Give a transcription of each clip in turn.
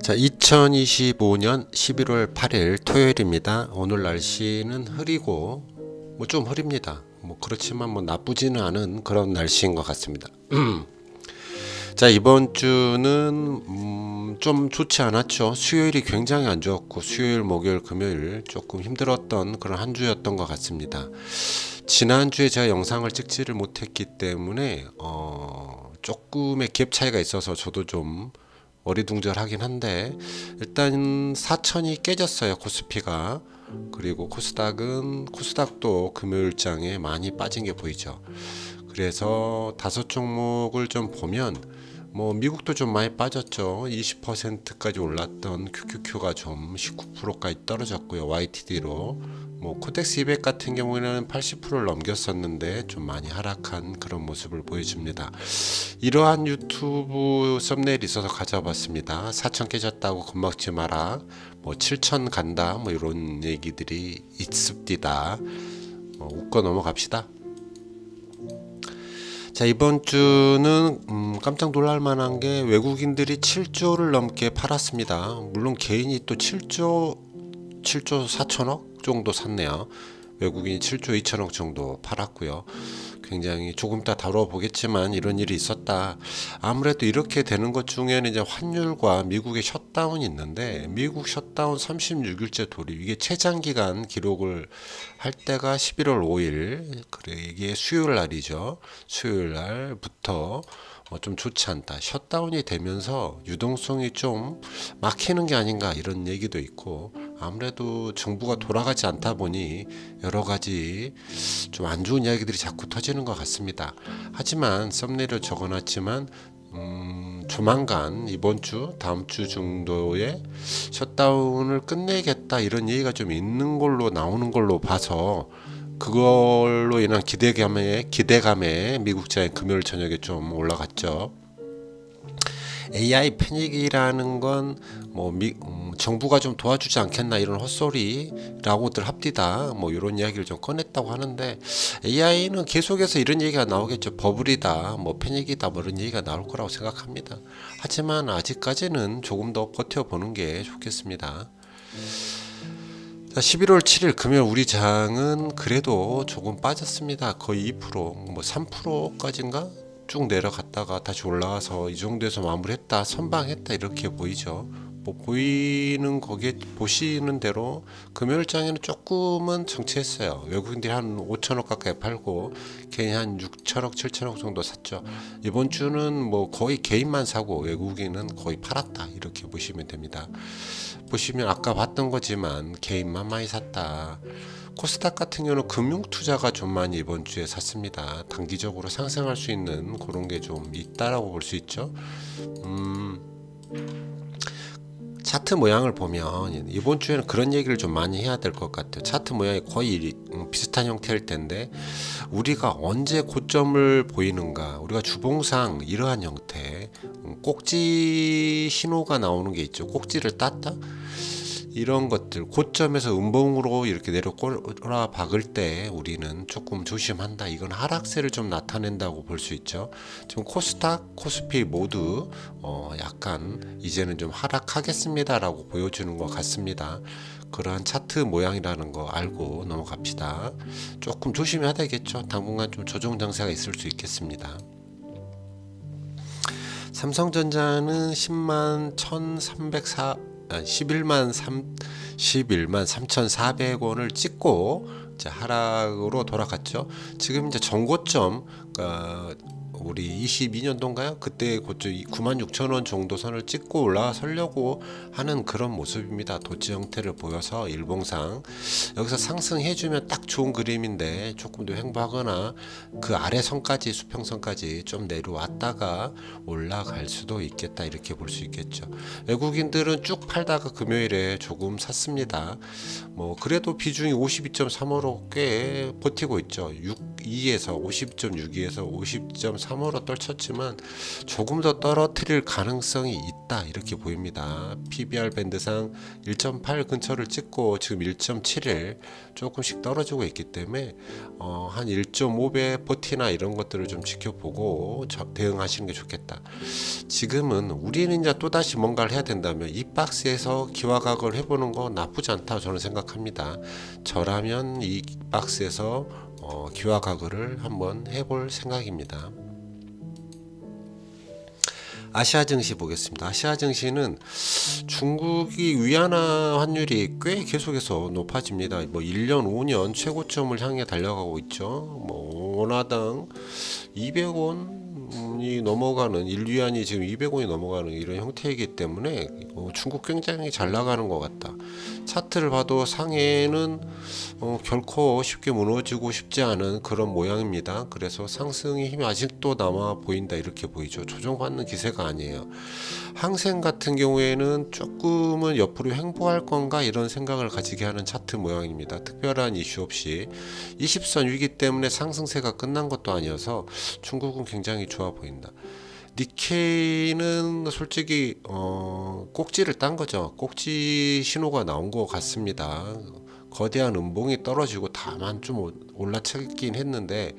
자, 2025년 11월 8일 토요일입니다. 오늘 날씨는 흐리고 좀 흐립니다. 그렇지만 나쁘지는 않은 그런 날씨인 것 같습니다. 자, 이번 주는 좀 좋지 않았죠. 수요일이 굉장히 안 좋았고 수요일, 목요일, 금요일 조금 힘들었던 그런 한 주였던 것 같습니다. 지난주에 제가 영상을 찍지를 못했기 때문에 조금의 갭 차이가 있어서 저도 좀 어리둥절하긴 한데, 일단 4천이 깨졌어요, 코스피가. 그리고 코스닥도 금요일장에 많이 빠진 게 보이죠. 그래서 다섯 종목을 좀 보면 미국도 좀 많이 빠졌죠. 20%까지 올랐던 QQQ가 좀 19%까지 떨어졌고요. YTD로 코덱스 200 같은 경우에는 80%를 넘겼었는데 좀 많이 하락한 그런 모습을 보여줍니다. 이러한 유튜브 썸네일이 있어서 가져봤습니다. 4천 깨졌다고 겁먹지 마라, 7천 간다, 이런 얘기들이 있습니다. 웃고 넘어갑시다. 자, 이번 주는 깜짝 놀랄 만한 게 외국인들이 7조를 넘게 팔았습니다. 물론 개인이 또 7조 4천억 정도 샀네요. 외국인이 7조 2천억 정도 팔았고요. 굉장히 조금 이따 다뤄보겠지만 이런 일이 있었다. 아무래도 이렇게 되는 것 중에는 이제 환율과 미국의 셧다운이 있는데, 미국 셧다운 36일째 돌입, 이게 최장기간 기록을 할 때가 11월 5일, 그래 이게 수요일 날이죠. 수요일 날부터 좀 좋지 않다. 셧다운이 되면서 유동성이 좀 막히는 게 아닌가, 이런 얘기도 있고, 아무래도 정부가 돌아가지 않다 보니 여러 가지 좀 안 좋은 이야기들이 자꾸 터지는 것 같습니다. 하지만 썸네일을 적어놨지만 조만간 이번 주, 다음 주 정도에 셧다운을 끝내겠다, 이런 얘기가 좀 있는 걸로 나오는 걸로 봐서, 그걸로 인한 기대감에 미국장이 금요일 저녁에 좀 올라갔죠. AI 패닉이라는 건 정부가 좀 도와주지 않겠나, 이런 헛소리라고들 합디다. 이런 이야기를 좀 꺼냈다고 하는데, AI는 계속해서 이런 얘기가 나오겠죠. 버블이다, 패닉이다, 이런 얘기가 나올 거라고 생각합니다. 하지만 아직까지는 조금 더 버텨보는 게 좋겠습니다. 자, 11월 7일 금요일 우리 장은 그래도 조금 빠졌습니다. 거의 2%, 3%까지인가? 쭉 내려갔다가 다시 올라와서 이 정도에서 마무리했다, 선방했다, 이렇게 보이죠. 보이는, 거기에 보시는 대로 금요일장에는 조금은 정체했어요. 외국인들이 한 5천억 가까이 팔고 개인이 한 6천억 7천억 정도 샀죠. 이번 주는 거의 개인만 사고 외국인은 거의 팔았다, 이렇게 보시면 됩니다. 보시면 아까 봤던 거지만 개인만 많이 샀다. 코스닥 같은 경우는 금융투자가 좀 많이 이번 주에 샀습니다. 단기적으로 상승할 수 있는 그런 게 좀 있다라고 볼 수 있죠. 차트 모양을 보면 이번 주에는 그런 얘기를 좀 많이 해야 될 것 같아요. 차트 모양이 거의 비슷한 형태일 텐데, 우리가 언제 고점을 보이는가, 우리가 주봉상 이러한 형태, 꼭지 신호가 나오는 게 있죠. 꼭지를 땄다, 이런 것들, 고점에서 음봉으로 이렇게 내려 꼬라 박을 때 우리는 조금 조심한다. 이건 하락세를 좀 나타낸다고 볼 수 있죠. 지금 코스닥, 코스피 모두 약간 이제는 좀 하락하겠습니다라고 보여주는 것 같습니다. 그러한 차트 모양이라는 거 알고 넘어갑시다. 조금 조심해야 되겠죠. 당분간 좀 조정 장세가 있을 수 있겠습니다. 삼성전자는 10만 11만 3,400원을 찍고 이제 하락으로 돌아갔죠. 지금 이제 전고점, 우리 22년도인가요? 그때 고점 96,000원 정도 선을 찍고 올라서려고 하는 그런 모습입니다. 도지 형태를 보여서 일봉상 여기서 상승해주면 딱 좋은 그림인데, 조금 더 횡보하거나 그 아래 선까지, 수평선까지 좀 내려왔다가 올라갈 수도 있겠다, 이렇게 볼 수 있겠죠. 외국인들은 쭉 팔다가 금요일에 조금 샀습니다. 그래도 비중이 52.35로 꽤 버티고 있죠. 52에서 50.62에서 50.35 처음으로 떨쳤지만 조금 더 떨어뜨릴 가능성이 있다 이렇게 보입니다. PBR 밴드상 1.8 근처를 찍고 지금 1.7일 조금씩 떨어지고 있기 때문에 한 1.5배 버티나 이런 것들을 좀 지켜보고 대응하시는 게 좋겠다. 지금은 우리는 이제 또다시 뭔가를 해야 된다면 이 박스에서 기와각을 해보는 거 나쁘지 않다 저는 생각합니다. 저라면 이 박스에서 기와각을 한번 해볼 생각입니다. 아시아 증시 보겠습니다. 아시아 증시는 중국이 위안화 환율이 꽤 계속해서 높아집니다. 뭐 1년, 5년 최고점을 향해 달려가고 있죠. 뭐 원화당 200원이 넘어가는 1위안이 지금 200원이 넘어가는 이런 형태이기 때문에 중국 굉장히 잘 나가는 것 같다. 차트를 봐도 상해는 결코 쉽게 무너지고 싶지 않은 그런 모양입니다. 그래서 상승의 힘이 아직도 남아 보인다 이렇게 보이죠. 조정받는 기세가 아니에요. 항생 같은 경우에는 조금은 옆으로 횡보할 건가 이런 생각을 가지게 하는 차트 모양입니다. 특별한 이슈 없이 20선 위기 때문에 상승세가 끝난 것도 아니어서 중국은 굉장히 좋아 보인다. 니케이는 솔직히 꼭지를 딴 거죠. 꼭지 신호가 나온 것 같습니다. 거대한 음봉이 떨어지고 다만 좀 올라차긴 했는데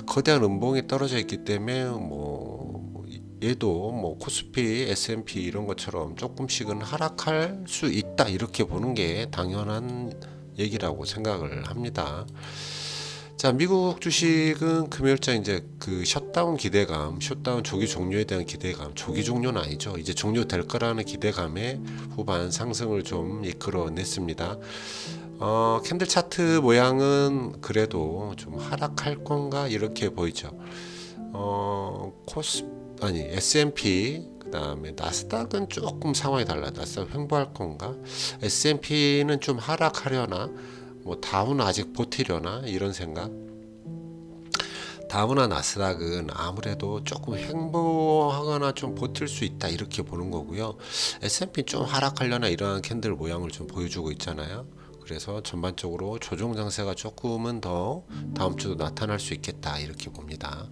거대한 음봉이 떨어져 있기 때문에 뭐 얘도 뭐 코스피, S&P 이런 것처럼 조금씩은 하락할 수 있다 이렇게 보는 게 당연한 얘기라고 생각을 합니다. 자, 미국 주식은 금요일장 이제 그 셧다운 기대감, 셧다운 조기 종료에 대한 기대감, 조기 종료는 아니죠. 이제 종료될 거라는 기대감에 후반 상승을 좀 이끌어냈습니다. 캔들 차트 모양은 그래도 좀 하락할 건가 이렇게 보이죠. S&P 그 다음에 나스닥은 조금 상황이 달라. 나스닥 횡보할 건가? S&P는 좀 하락하려나? 뭐 다우는 아직 버티려나 이런 생각. 다우나 나스닥은 아무래도 조금 횡보하거나 좀 버틸 수 있다 이렇게 보는 거고요. S&P 좀 하락하려나 이러한 캔들 모양을 좀 보여주고 있잖아요. 그래서 전반적으로 조정 장세가 조금은 더 다음 주도 나타날 수 있겠다 이렇게 봅니다.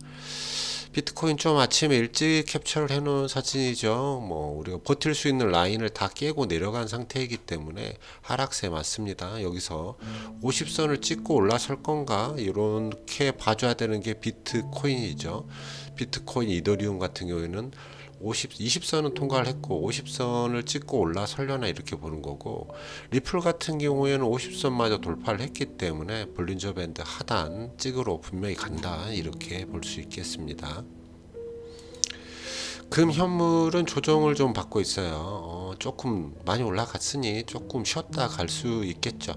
비트코인 좀 아침에 일찍 캡처를 해놓은 사진이죠. 뭐 우리가 버틸 수 있는 라인을 다 깨고 내려간 상태이기 때문에 하락세 맞습니다. 여기서 50선을 찍고 올라설 건가 이렇게 봐줘야 되는 게 비트코인이죠. 비트코인, 이더리움 같은 경우에는 20선은 통과를 했고 50선을 찍고 올라설려나 이렇게 보는 거고, 리플 같은 경우에는 50선마저 돌파를 했기 때문에 볼린저 밴드 하단 찍으러 분명히 간다 이렇게 볼 수 있겠습니다. 금 현물은 조정을 좀 받고 있어요. 조금 많이 올라갔으니 조금 쉬었다 갈 수 있겠죠.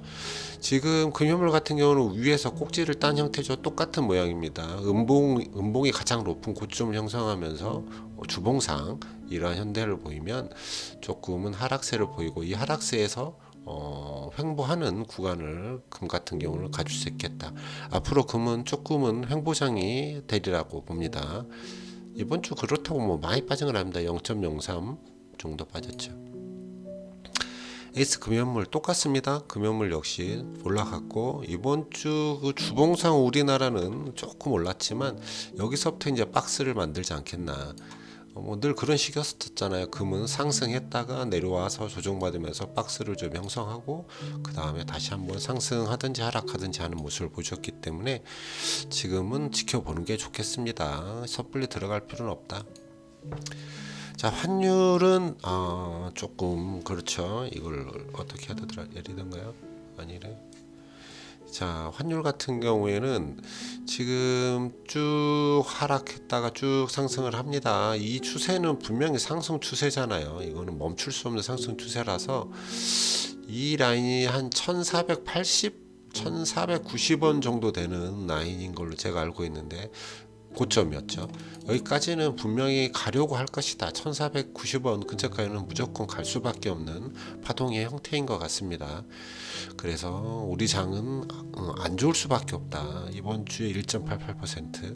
지금 금 현물 같은 경우는 위에서 꼭지를 딴 형태죠. 똑같은 모양입니다. 음봉이 가장 높은 고점을 형성하면서 주봉상 이러한 현대를 보이면 조금은 하락세를 보이고, 이 하락세에서 횡보하는 구간을 금 같은 경우는 가질 수 있겠다. 앞으로 금은 조금은 횡보장이 되리라고 봅니다. 이번 주 그렇다고 뭐 많이 빠진 건 아닙니다. 0.03 정도 빠졌죠. 에이스 금연물 똑같습니다. 금연물 역시 올라갔고, 이번 주 그 주봉상 우리나라는 조금 올랐지만 여기서부터 이제 박스를 만들지 않겠나. 뭐 늘 그런 식이었었잖아요. 금은 상승했다가 내려와서 조정받으면서 박스를 좀 형성하고 그 다음에 다시 한번 상승하든지 하락하든지 하는 모습을 보셨기 때문에 지금은 지켜보는 게 좋겠습니다. 섣불리 들어갈 필요는 없다. 자, 환율은 조금 그렇죠. 이걸 어떻게 해야 되던가요? 아니래. 자, 환율 같은 경우에는 지금 쭉 하락했다가 쭉 상승을 합니다. 이 추세는 분명히 상승 추세잖아요. 이거는 멈출 수 없는 상승 추세라서 이 라인이 한 1480, 1490원 정도 되는 라인인 걸로 제가 알고 있는데 고점이었죠. 여기까지는 분명히 가려고 할 것이다. 1490원 근처까지는 무조건 갈 수밖에 없는 파동의 형태인 것 같습니다. 그래서 우리 장은 안 좋을 수밖에 없다. 이번 주에 1.88%,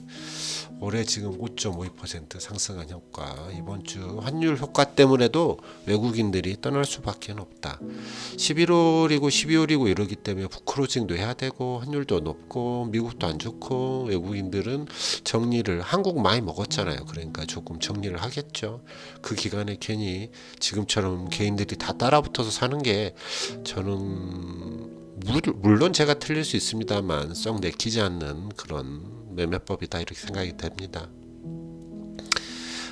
올해 지금 5.52% 상승한 효과, 이번 주 환율 효과 때문에도 외국인들이 떠날 수밖에 없다. 11월이고 12월이고 이러기 때문에 부크로징도 해야 되고 환율도 높고 미국도 안 좋고 외국인들은 정리 정리를 한국 많이 먹었잖아요. 그러니까 조금 정리를 하겠죠. 그 기간에 괜히 지금처럼 개인들이 다 따라붙어서 사는 게 저는 물론 제가 틀릴 수 있습니다만 썩 내키지 않는 그런 매매법이다 이렇게 생각이 됩니다.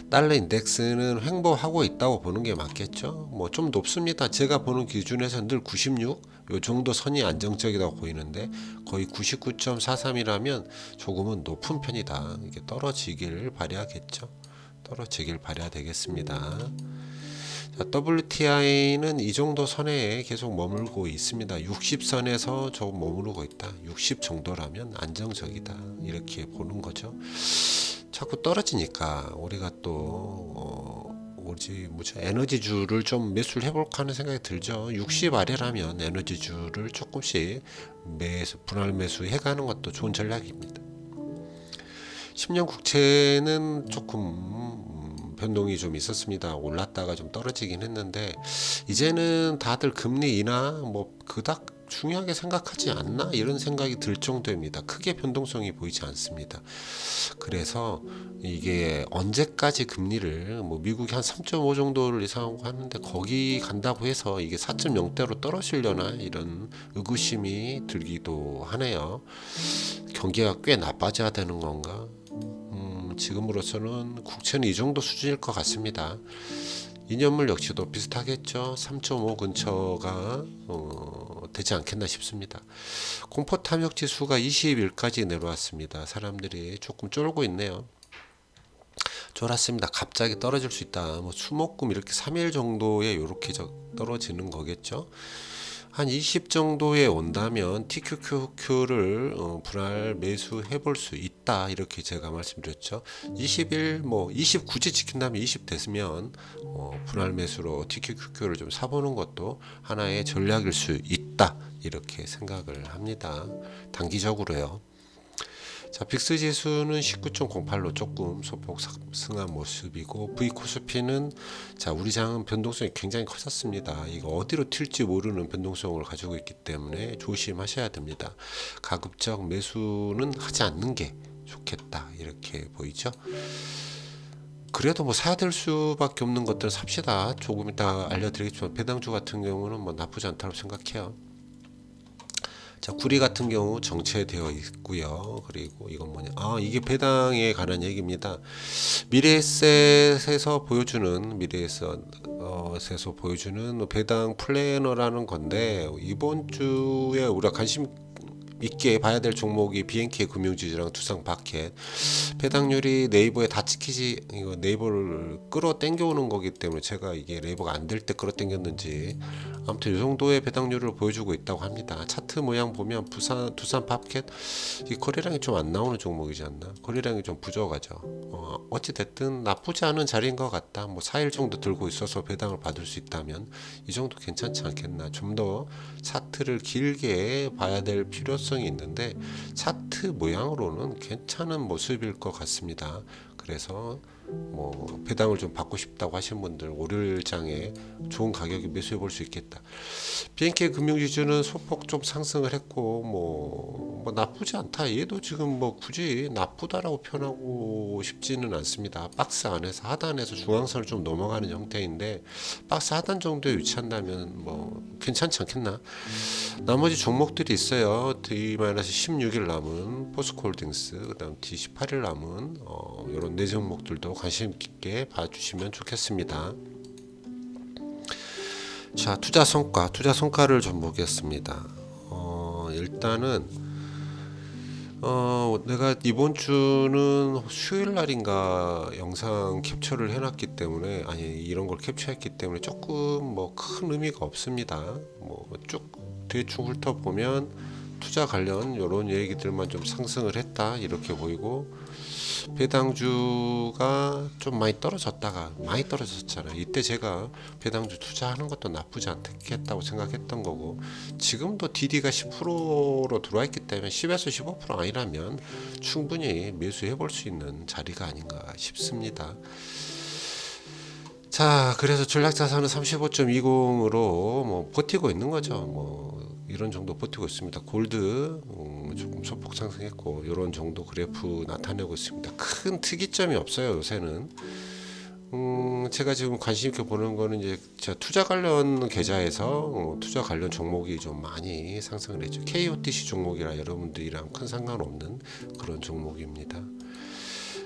달러 인덱스는 횡보하고 있다고 보는 게 맞겠죠. 뭐 좀 높습니다. 제가 보는 기준에서 늘 96, 요 정도 선이 안정적이라고 보이는데 거의 99.43이라면 조금은 높은 편이다. 이게 떨어지길 바라야겠죠. 떨어지길 바라야 되겠습니다. 자, WTI는 이 정도 선에 계속 머물고 있습니다. 60선에서 조금 머무르고 있다. 60 정도라면 안정적이다. 이렇게 보는 거죠. 자꾸 떨어지니까 우리가 또 에너지주를 좀 매수를 해볼까 하는 생각이 들죠. 60 아래라면 에너지주를 조금씩 분할 매수 해가는 것도 좋은 전략입니다. 10년 국채는 조금 변동이 좀 있었습니다. 올랐다가 좀 떨어지긴 했는데 이제는 다들 금리 인하 뭐 그닥 중요하게 생각하지 않나 이런 생각이 들 정도입니다. 크게 변동성이 보이지 않습니다. 그래서 이게 언제까지 금리를 뭐 미국이 한 3.5 정도를 예상하고 하는데 거기 간다고 해서 이게 4.0대로 떨어지려나 이런 의구심이 들기도 하네요. 경기가 꽤 나빠져야 되는 건가? 지금으로서는 국채는 이 정도 수준일 것 같습니다. 2년물 역시도 비슷하겠죠. 3.5 근처가 되지 않겠나 싶습니다. 공포 탐욕 지수가 20일까지 내려왔습니다. 사람들이 조금 쫄고 있네요. 쫄았습니다. 갑자기 떨어질 수 있다. 뭐 수목금 이렇게 3일 정도에 이렇게 떨어지는 거겠죠. 한 20 정도에 온다면 TQQQ를 분할 매수해 볼 수 있다 이렇게 제가 말씀드렸죠. 20일 뭐 29지 지킨다면 20 됐으면 분할 매수로 TQQQ를 좀 사보는 것도 하나의 전략일 수 있다 이렇게 생각을 합니다. 단기적으로요. 자, 빅스 지수는 19.08로 조금 소폭 상승한 모습이고 V코스피는 자 우리 장은 변동성이 굉장히 커졌습니다. 이거 어디로 튈지 모르는 변동성을 가지고 있기 때문에 조심하셔야 됩니다. 가급적 매수는 하지 않는 게 좋겠다 이렇게 보이죠. 그래도 뭐 사야 될 수밖에 없는 것들은 삽시다. 조금 이따 알려드리겠지만 배당주 같은 경우는 뭐 나쁘지 않다고 생각해요. 자, 구리 같은 경우 정체되어 있고요. 그리고 이건 뭐냐? 이게 배당에 관한 얘기입니다. 미래에셋에서 보여주는 배당 플래너라는 건데 이번 주에 우리가 관심 있게 봐야 될 종목이 BNK 금융지주랑 두산마켓. 배당률이 네이버에 다 찍히지, 이거 네이버를 끌어 당겨오는 거기 때문에 제가 이게 네이버가 안 될 때 끌어 당겼는지 아무튼 이 정도의 배당률을 보여주고 있다고 합니다. 차트 모양 보면 두산마켓 이 거래량이 좀 안 나오는 종목이지 않나? 거래량이 좀 부족하죠. 어찌 됐든 나쁘지 않은 자리인 것 같다. 뭐 4일 정도 들고 있어서 배당을 받을 수 있다면 이 정도 괜찮지 않겠나? 좀 더 차트를 길게 봐야 될 필요성이 있는데 차트 모양으로는 괜찮은 모습일 것 같습니다. 그래서 뭐 배당을 좀 받고 싶다고 하시는 분들 월요일장에 좋은 가격에 매수해 볼 수 있겠다. BNK 금융지주는 소폭 좀 상승을 했고 뭐 나쁘지 않다. 얘도 지금 뭐 굳이 나쁘다라고 표현하고 싶지는 않습니다. 박스 안에서 하단에서 중앙선을 좀 넘어가는 형태인데 박스 하단 정도에 위치한다면 뭐 괜찮지 않겠나. 나머지 종목들이 있어요. D-16일 남은 포스코홀딩스, 그 다음 D18일 남은 이런 네 종목들도 관심 깊게 봐주시면 좋겠습니다. 자, 투자 성과를 좀 보겠습니다. 일단은 내가 이번 주는 수요일 날인가 영상 캡처를 해놨기 때문에 이런 걸 캡처했기 때문에 조금 뭐 큰 의미가 없습니다. 뭐 쭉 대충 훑어보면 투자 관련 이런 얘기들만 좀 상승을 했다 이렇게 보이고 배당주가 좀 많이 떨어졌잖아요. 이때 제가 배당주 투자하는 것도 나쁘지 않겠다고 생각했던 거고 지금도 DD가 10%로 들어와 있기 때문에 10에서 15% 아니라면 충분히 매수해 볼 수 있는 자리가 아닌가 싶습니다. 자, 그래서 전략자산은 35.20으로 뭐 버티고 있는 거죠. 뭐 이런 정도 버티고 있습니다. 골드 조금 소폭 상승했고 이런 정도 그래프 나타내고 있습니다. 큰 특이점이 없어요. 요새는 제가 지금 관심 있게 보는 거는 이제 제가 투자 관련 계좌에서 투자 관련 종목이 좀 많이 상승을 했죠. KOTC 종목이라 여러분들이랑 큰 상관없는 그런 종목입니다.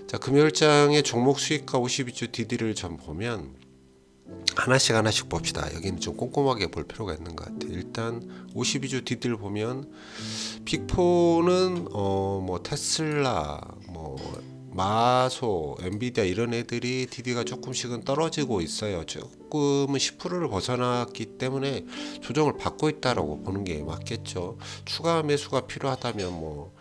자, 금요일장의 종목 수익과 52주 DD를 좀 보면 하나씩 봅시다. 여기는 좀 꼼꼼하게 볼 필요가 있는 것 같아요. 일단 52주 DD를 보면 빅4는 뭐 테슬라, 뭐 마소, 엔비디아 이런 애들이 DD가 조금씩은 떨어지고 있어요. 조금은 10%를 벗어났기 때문에 조정을 받고 있다라고 보는 게 맞겠죠. 추가 매수가 필요하다면 뭐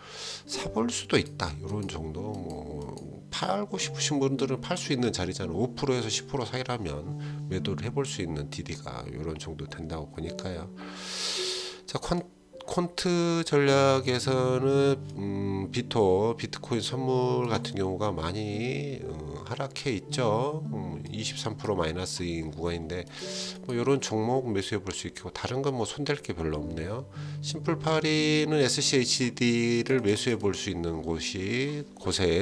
사볼 수도 있다. 이런 정도. 뭐 팔고 싶으신 분들은 팔 수 있는 자리잖아요. 5%에서 10% 사이라면 매도를 해볼 수 있는 DD가 이런 정도 된다고 보니까요. 자, 퀀트 전략에서는 비트코인 선물 같은 경우가 많이 하락해 있죠. 23% 마이너스인 구간인데 뭐 이런 종목 매수해 볼 수 있고 다른 건 뭐 손댈 게 별로 없네요. 심플파리는 SCHD를 매수해 볼 수 있는 곳에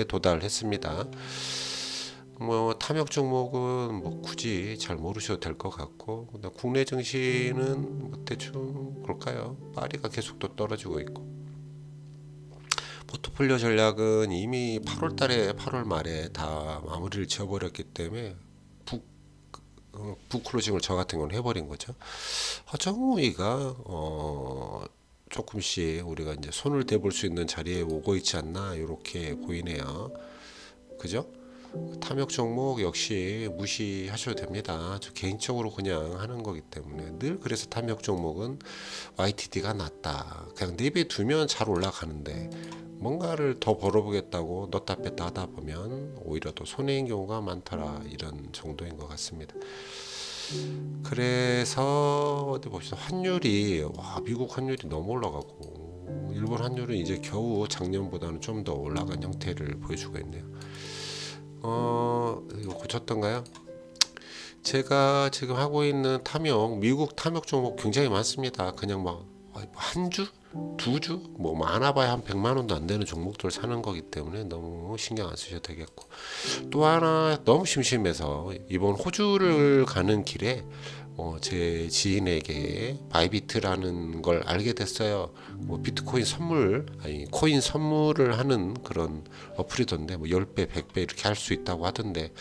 도달했습니다. 뭐 탐욕 종목은 뭐 굳이 잘 모르셔도 될 것 같고, 국내 증시는 뭐 대충 그럴까요? 파리가 계속 또 떨어지고 있고, 포트폴리오 전략은 이미 8월 말에 다 마무리를 지어버렸기 때문에 북클로징을 저 같은 경우는 해버린 거죠. 허정우이가 조금씩 우리가 이제 손을 대볼 수 있는 자리에 오고 있지 않나 이렇게 보이네요. 그죠? 탐욕 종목 역시 무시하셔도 됩니다. 저 개인적으로 그냥 하는 거기 때문에 늘 그래서 탐욕 종목은 YTD가 낮다. 그냥 내비두면 잘 올라가는데 뭔가를 더 벌어보겠다고 넣다 뺐다 하다 보면 오히려 더 손해인 경우가 많더라. 이런 정도인 것 같습니다. 그래서 어디 봅시다. 환율이 미국 환율이 너무 올라가고 일본 환율은 이제 겨우 작년보다는 좀 더 올라간 형태를 보여주고 있네요. 이거 고쳤던가요? 제가 지금 하고 있는 미국 탐욕 종목 굉장히 많습니다. 그냥 막 한 주? 두 주? 뭐 많아봐야 한 100만 원도 안 되는 종목들을 사는 거기 때문에 너무 신경 안 쓰셔도 되겠고, 또 하나 너무 심심해서 이번 호주를 가는 길에 제 지인에게 바이비트라는 걸 알게 됐어요. 뭐 비트코인 코인 선물을 하는 그런 어플이던데 뭐 10배, 100배 이렇게 할 수 있다고 하던데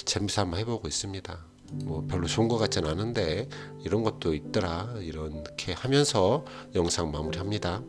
재미삼아 한번 해보고 있습니다. 뭐 별로 좋은 것 같진 않은데 이런 것도 있더라. 이렇게 하면서 영상 마무리합니다.